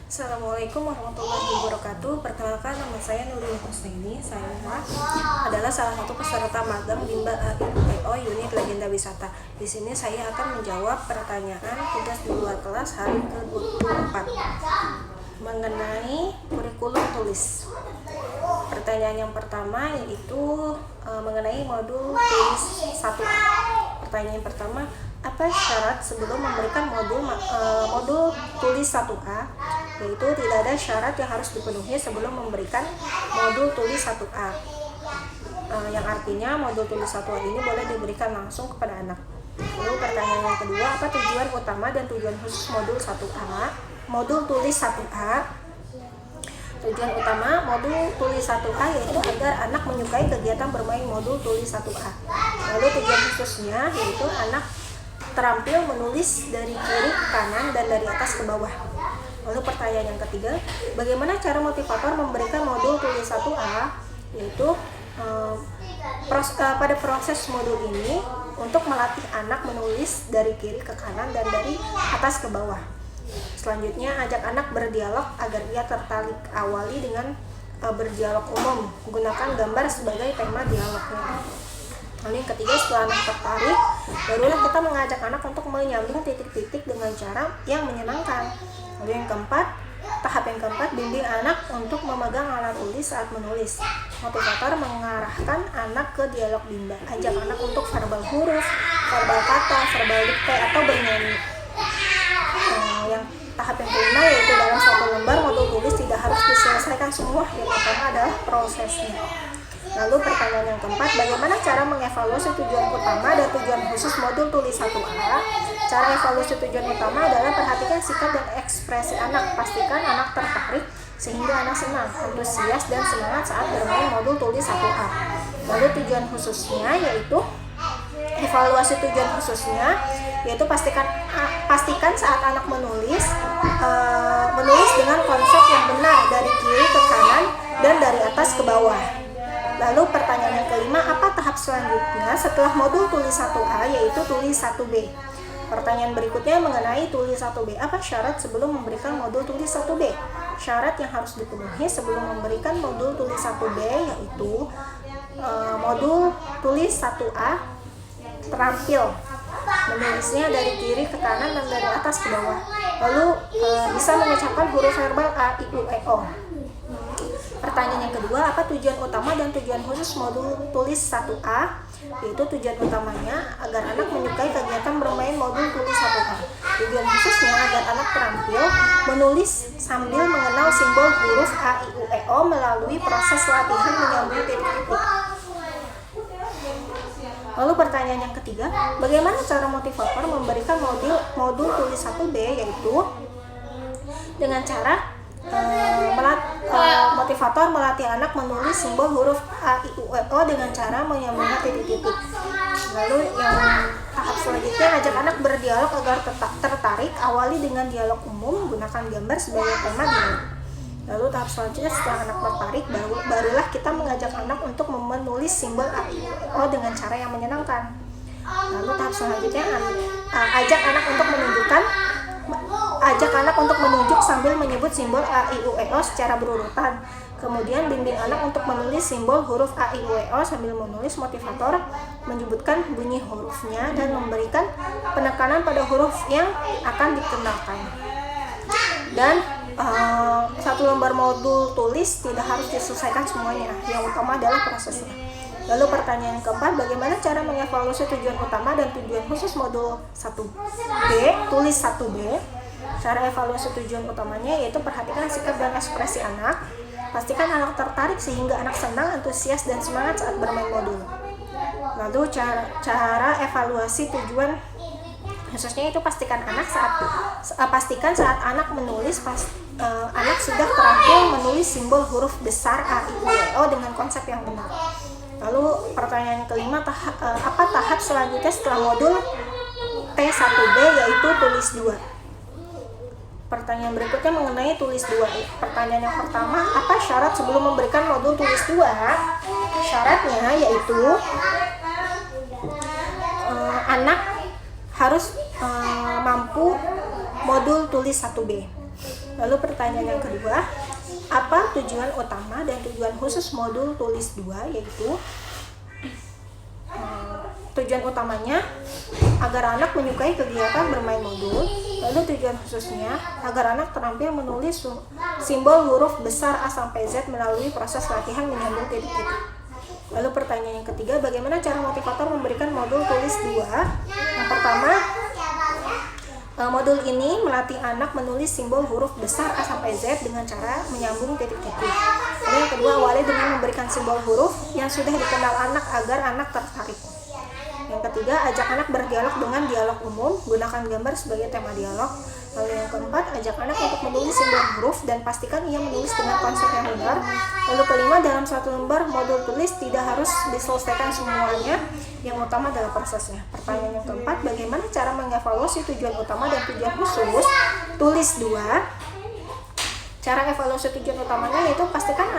Assalamualaikum warahmatullahi wabarakatuh. Perkenalkan, nama saya Nurul Husnaini. Saya adalah salah satu peserta magang Bimba AIUEO Unit Legenda Wisata. Di sini saya akan menjawab pertanyaan tugas di luar kelas hari ke-24 mengenai kurikulum tulis. Pertanyaan yang pertama yaitu mengenai modul tulis 1A. Pertanyaan yang pertama, apa syarat sebelum memberikan modul tulis 1A? Yaitu tidak ada syarat yang harus dipenuhi sebelum memberikan modul tulis 1A. Yang artinya modul tulis 1A ini boleh diberikan langsung kepada anak. Lalu pertanyaan yang kedua, apa tujuan utama dan tujuan khusus modul 1A? Modul tulis 1A. Tujuan utama modul tulis 1A yaitu agar anak menyukai kegiatan bermain modul tulis 1A. Lalu tujuan khususnya yaitu anak terampil menulis dari kiri ke kanan dan dari atas ke bawah. Lalu pertanyaan yang ketiga, bagaimana cara motivator memberikan modul tulis 1A? Yaitu pada proses modul ini untuk melatih anak menulis dari kiri ke kanan dan dari atas ke bawah. Selanjutnya, ajak anak berdialog agar ia tertarik. Awali dengan berdialog umum, gunakan gambar sebagai tema dialognya. Lalu yang ketiga, setelah anak tertarik, barulah kita mengajak anak untuk menyambung titik-titik dengan cara yang menyenangkan. Lalu yang keempat, tahap yang keempat, bimbing anak untuk memegang alat tulis saat menulis. Motivator mengarahkan anak ke dialog Bimba. Ajak anak untuk verbal huruf, verbal kata, verbal dikte, atau bernyanyi. Yang tahap yang kelima yaitu dalam satu lembar modul tulis tidak harus diselesaikan semua, yang pertama adalah prosesnya. Lalu pertanyaan yang keempat, bagaimana cara mengevaluasi tujuan utama dan tujuan khusus modul tulis 1A? Cara evaluasi tujuan utama adalah perhatikan sikap dan ekspresi anak. Pastikan anak tertarik sehingga anak senang, antusias, dan semangat saat bermain modul tulis 1A. Lalu tujuan khususnya yaitu evaluasi tujuan khususnya yaitu pastikan saat anak menulis dengan konsep yang benar dari kiri ke kanan dan dari atas ke bawah. Lalu pertanyaan yang kelima, apa tahap selanjutnya setelah modul tulis 1A yaitu tulis 1B? Pertanyaan berikutnya mengenai tulis 1B. Apa syarat sebelum memberikan modul tulis 1B? Syarat yang harus dipenuhi sebelum memberikan modul tulis 1B yaitu modul tulis 1A terampil menulisnya dari kiri ke kanan dan dari atas ke bawah. Lalu bisa mengucapkan huruf verbal A, I, U, E, O. Pertanyaan yang kedua, apa tujuan utama dan tujuan khusus modul tulis 1A? Yaitu tujuan utamanya agar anak menyukai kegiatan bermain modul tulis 1A. Tujuan khususnya agar anak terampil menulis sambil mengenal simbol huruf A, I, U, E, O melalui proses latihan menyambung titik-titik. Lalu pertanyaan yang ketiga, bagaimana cara motivator memberikan modul tulis 1B? Yaitu dengan cara motivator melatih anak menulis simbol huruf A, I, U, E, O dengan cara menyambungkan titik-titik. Lalu yang tahap selanjutnya, ajak anak berdialog agar tertarik. Awali dengan dialog umum, gunakan gambar sebagai tema dialog. Lalu tahap selanjutnya, setelah anak tertarik, barulah kita mengajak anak untuk menulis simbol A, I, U, E, O dengan cara yang menyenangkan. Lalu tahap selanjutnya, ajak anak untuk menunjuk sambil menyebut simbol A, I, U, E, O secara berurutan. Kemudian bimbing anak untuk menulis simbol huruf A, I, U, E, O sambil menulis. Motivator menyebutkan bunyi hurufnya dan memberikan penekanan pada huruf yang akan dikenalkan. Dan satu lembar modul tulis tidak harus diselesaikan semuanya, yang utama adalah prosesnya. Lalu pertanyaan yang keempat, bagaimana cara mengevaluasi tujuan utama dan tujuan khusus modul 1B, tulis 1B? Cara evaluasi tujuan utamanya yaitu perhatikan sikap dan ekspresi anak. Pastikan anak tertarik sehingga anak senang, antusias, dan semangat saat bermain modul. Lalu cara evaluasi tujuan khususnya itu pastikan saat anak menulis anak sudah terampil menulis simbol huruf besar A, I, U, E, O dengan konsep yang benar. Lalu pertanyaan kelima, apa tahap selanjutnya setelah modul T1B yaitu tulis 2? Pertanyaan berikutnya mengenai tulis 2. Pertanyaan yang pertama, apa syarat sebelum memberikan modul tulis 2? Syaratnya yaitu anak harus mampu modul tulis 1B. Lalu pertanyaan yang kedua, apa tujuan utama dan tujuan khusus modul tulis 2, yaitu tujuan utamanya agar anak menyukai kegiatan bermain modul. Lalu tujuan khususnya agar anak terampil menulis simbol huruf besar A sampai Z melalui proses latihan menyambung titik-titik. Lalu pertanyaan yang ketiga, bagaimana cara motivator memberikan modul tulis 2? Yang pertama, modul ini melatih anak menulis simbol huruf besar A sampai Z dengan cara menyambung titik-titik. Lalu yang kedua, awali dengan memberikan simbol huruf yang sudah dikenal anak agar anak tertarik. Yang ketiga, ajak anak berdialog dengan dialog umum, gunakan gambar sebagai tema dialog. Lalu yang keempat, ajak anak untuk menulis simbol huruf dan pastikan ia menulis dengan konsep yang benar. Lalu kelima, dalam satu lembar modul tulis tidak harus diselesaikan semuanya, yang utama adalah prosesnya. Pertanyaan yang keempat, bagaimana cara mengevaluasi tujuan utama dan tujuan khusus tulis 2? Cara evaluasi tujuan utamanya yaitu pastikan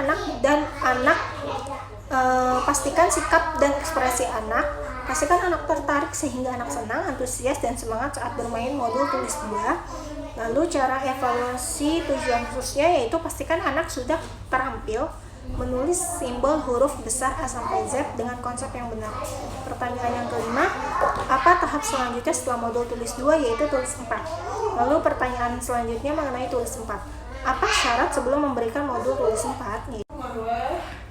pastikan sikap dan ekspresi anak. Pastikan anak tertarik sehingga anak senang, antusias, dan semangat saat bermain modul tulis 2. Lalu cara evaluasi tujuan khususnya yaitu pastikan anak sudah terampil menulis simbol huruf besar A sampai Z dengan konsep yang benar. Pertanyaan yang kelima, apa tahap selanjutnya setelah modul tulis 2, yaitu tulis 4. Lalu pertanyaan selanjutnya mengenai tulis 4. Apa syarat sebelum memberikan modul tulis 4?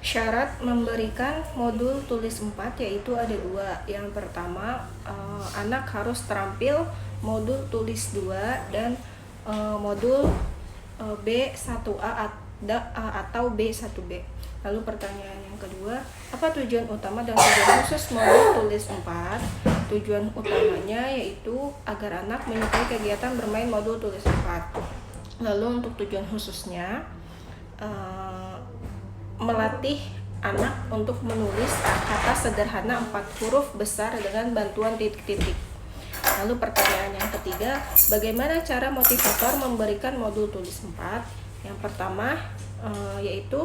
Syarat memberikan modul tulis 4 yaitu ada 2. Yang pertama, anak harus terampil modul tulis 2 dan modul B1A atau B1B. Lalu pertanyaan yang kedua, apa tujuan utama dan tujuan khusus modul tulis 4? Tujuan utamanya yaitu agar anak menyukai kegiatan bermain modul tulis 4. Lalu untuk tujuan khususnya, melatih anak untuk menulis kata sederhana 4 huruf besar dengan bantuan titik-titik. Lalu pertanyaan yang ketiga, bagaimana cara motivator memberikan modul tulis 4? Yang pertama yaitu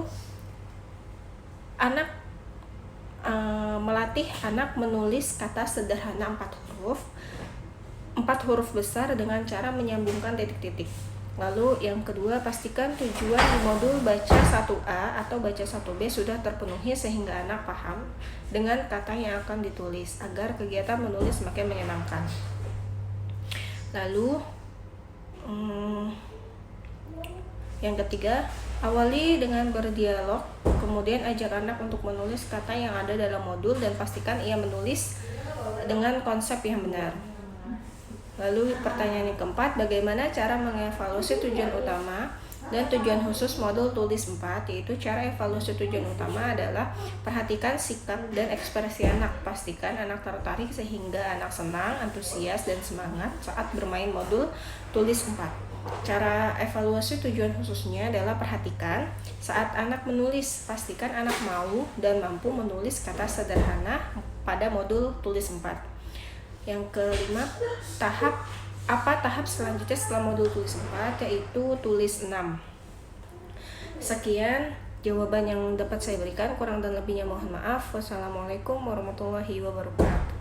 melatih anak menulis kata sederhana 4 huruf besar dengan cara menyambungkan titik-titik. Lalu yang kedua, pastikan tujuan di modul baca 1A atau baca 1B sudah terpenuhi sehingga anak paham dengan kata yang akan ditulis agar kegiatan menulis semakin menyenangkan. Lalu yang ketiga, awali dengan berdialog, kemudian ajak anak untuk menulis kata yang ada dalam modul dan pastikan ia menulis dengan konsep yang benar. Lalu pertanyaan yang keempat, bagaimana cara mengevaluasi tujuan utama dan tujuan khusus modul tulis 4? Yaitu cara evaluasi tujuan utama adalah perhatikan sikap dan ekspresi anak. Pastikan anak tertarik sehingga anak senang, antusias, dan semangat saat bermain modul tulis 4. Cara evaluasi tujuan khususnya adalah perhatikan saat anak menulis. Pastikan anak mau dan mampu menulis kata sederhana pada modul tulis 4. Yang kelima, tahap selanjutnya setelah modul tulis 4, yaitu tulis 6. Sekian jawaban yang dapat saya berikan, kurang dan lebihnya mohon maaf. Wassalamualaikum warahmatullahi wabarakatuh.